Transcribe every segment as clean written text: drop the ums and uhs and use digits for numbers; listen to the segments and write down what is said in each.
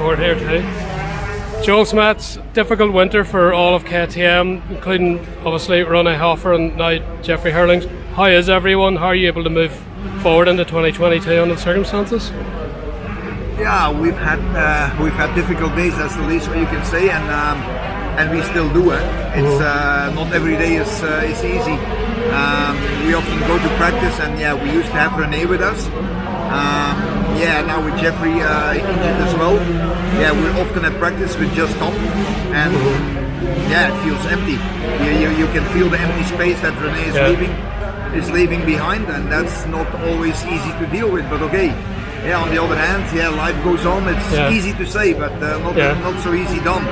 record here too. Joel Smets, difficult winter for all of KTM, including obviously Ronnie Hoffer and now Jeffrey Herlings. How is everyone? How are you able to move forward into 2022 under the circumstances? Yeah, we've had difficult days. That's the least you can say, and we still do it. It's not every day is easy. We often go to practice, and we used to have Rene with us. Now with Jeffrey injured as well. We're often at practice with just Tom, and it feels empty. You can feel the empty space that Rene is leaving behind, and that's not always easy to deal with. But okay. On the other hand, life goes on. It's easy to say, but not so easy done.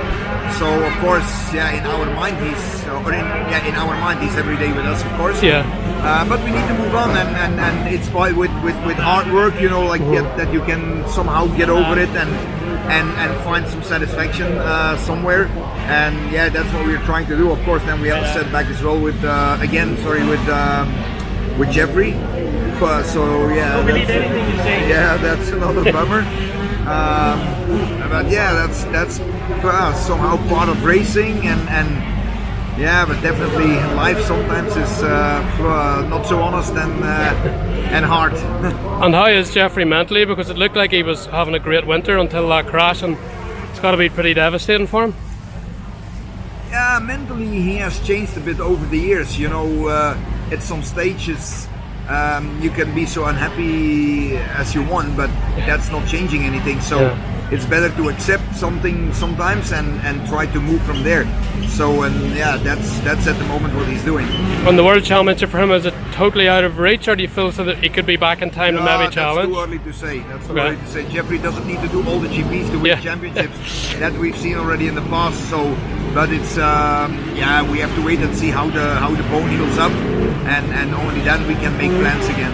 So of course, in our mind he's every day with us, of course. But we need to move on, and it's with hard work, that you can somehow get over it and find some satisfaction somewhere. And that's what we're trying to do. Of course, then we have a setback as well with Jeffrey. That's another bummer. That's somehow part of racing, but definitely life sometimes is not so honest and hard. And how is Jeffrey mentally? Because it looked like he was having a great winter until that crash, and it's got to be pretty devastating for him. Yeah, mentally he has changed a bit over the years. At some stages. You can be so unhappy as you want, but that's not changing anything. So it's better to accept something sometimes and try to move from there. So that's at the moment what he's doing. On the World Championship for him, is it totally out of reach, or do you feel so that he could be back in time to maybe challenge? That's too early to say. That's too early to say. Jeffrey doesn't need to do all the GPs to win championships that we've seen already in the past. So, but it's we have to wait and see how the bone heals up, and only then we can make plans again.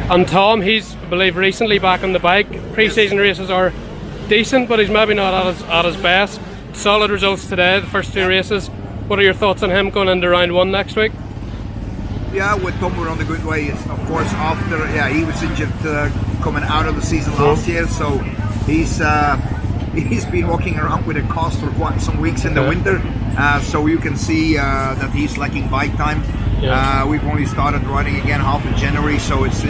And Tom, he's I believe recently back on the bike. Pre-season races are decent, but he's maybe not at his best. Solid results today, the first two races. What are your thoughts on him going into round one next week? With Tom we're on the good way. It's, of course, after he was injured coming out of the season last year, so he's been walking around with a cast for quite some weeks in the winter, so you can see that he's lacking bike time. We've only started riding again half of January, so it's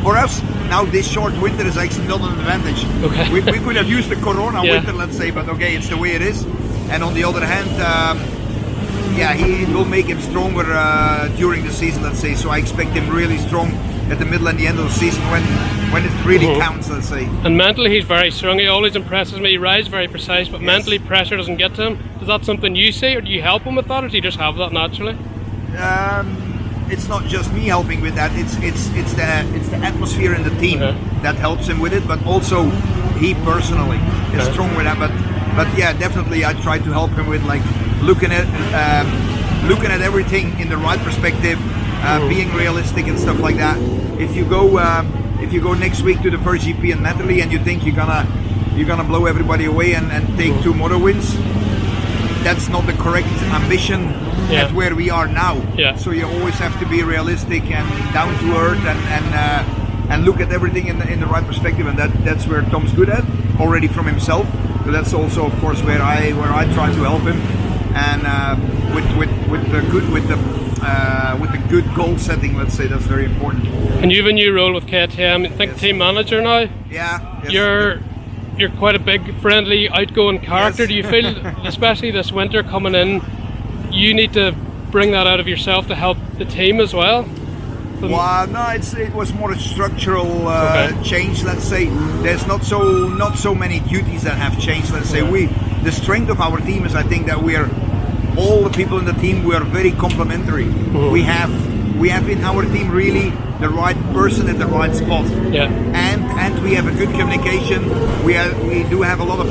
for us now this short winter is actually not an advantage. We could have used the Corona winter, let's say, but okay, it's the way it is. And on the other hand, he will make him stronger during the season, let's say. So I expect him really strong at the middle and the end of the season when it really counts, let's say. And mentally he's very strong. He always impresses me. He rides very precise, but mentally pressure doesn't get to him. Is that something you see, or do you help him with that, or do you just have that naturally? It's not just me helping with that. It's the atmosphere in the team that helps him with it, but also he personally is strong with that. But definitely I try to help him with looking at everything in the right perspective, being realistic and stuff like that. If you go next week to the first GP in Natalie and you think you're gonna blow everybody away and take 2 motor wins, that's not the correct ambition at where we are now. So you always have to be realistic and down to earth and look at everything in the right perspective, and that's where Tom's good at already from himself. So that's also, of course, where I try to help him, and with the good goal setting, let's say, that's very important. And you have a new role with KTM. I think team manager now. You're quite a big, friendly, outgoing character. Do you feel, especially this winter coming in, you need to bring that out of yourself to help the team as well? Well, no, it was more a structural change, let's say. There's not so many duties that have changed, let's say. The strength of our team is, I think, that all the people in the team, we are very complementary. We have in our team really the right person at the right spot, and we have a good communication. We do have a lot of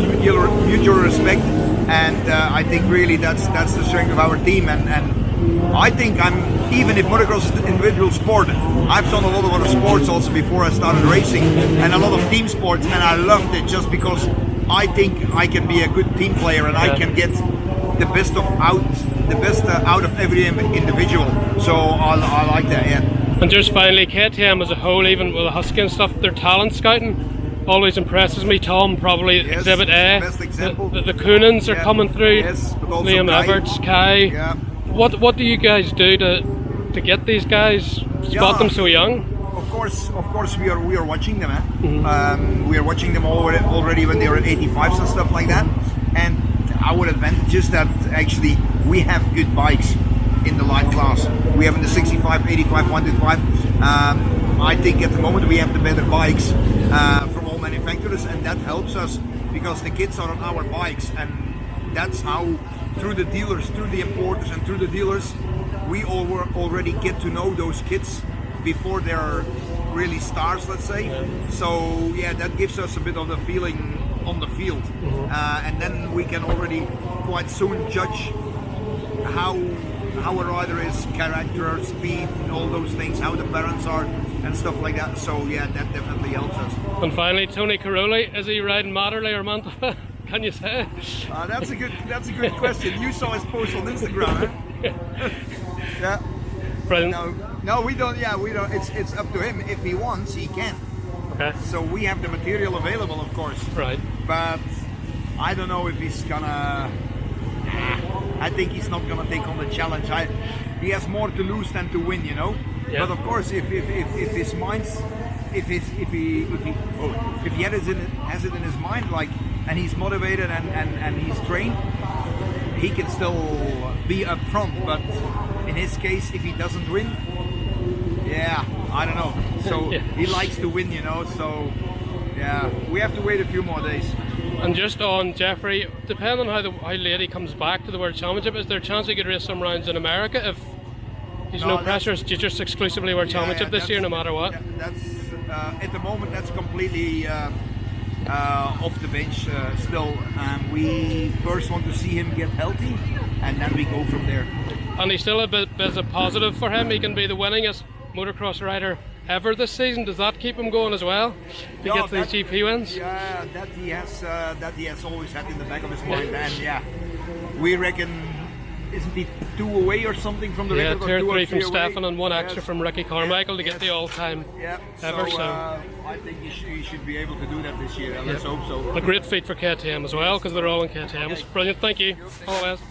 mutual respect, and I think really that's the strength of our team. And I think even if motocross is an individual sport, I've done a lot of other sports also before I started racing, and a lot of team sports, and I loved it just because I think I can be a good team player, and I can get the best out of every individual. So I like that. And just finally, KTM as a whole, even with the Husky and stuff, their talent scouting, always impresses me. Tom, probably Exhibit A. Best example. The Coonans are coming through. Yes, but also Liam Kai. Everts, Kai. Yeah. What do you guys do to get these guys, spot them so young? Of course, we are watching them. We are watching them already when they are at 85s and stuff like that. And our advantage is that actually we have good bikes in the light class. We have in the 65, 85, 125. I think at the moment we have the better bikes from all manufacturers, and that helps us because the kids are on our bikes, and that's how through the dealers, through the importers, and through the dealers, we already get to know those kids before they're really stars, let's say. So yeah, that gives us a bit of the feeling on the field, and then we can already quite soon judge how a rider is, character, speed, and all those things, how the parents are and stuff like that. So yeah, that definitely helps us. And finally, Tony Cairoli, is he riding Matterley or Mantova? Can you say? That's a good question. You saw his post on Instagram, huh? Yeah. Brilliant. No, we don't. Yeah, we don't. It's up to him. If he wants, he can. Okay. So we have the material available, of course. Right. But I don't know if he's gonna. I think he's not gonna take on the challenge. He has more to lose than to win, you know. Yeah. But of course, if his mind's, if he has it in his mind, like, and he's motivated and he's trained, he can still be up front. But in his case, if he doesn't win, yeah, I don't know. So he likes to win, you know. So yeah, we have to wait a few more days. And just on Jeffrey, depending on how late he comes back to the World Championship, is there a chance he could race some rounds in America if he's no pressure? Is it just exclusively World Championship this year, no matter what? That's at the moment that's completely off the bench still. We first want to see him get healthy, and then we go from there. And he's still a bit of a positive for him. He can be the winningest motocross rider ever this season. Does that keep him going as well? He gets these GP wins. Yeah, that he has always had in the back of his mind. And yeah, we reckon, isn't he 2 away or something from the record? 2 or 3 from away? Stefan and 1 extra from Ricky Carmichael to get the all-time ever. So I think he should be able to do that this year. Let's hope so. A great feat for KTM as well, because they're all in KTMs. Brilliant. Thank you. All the best.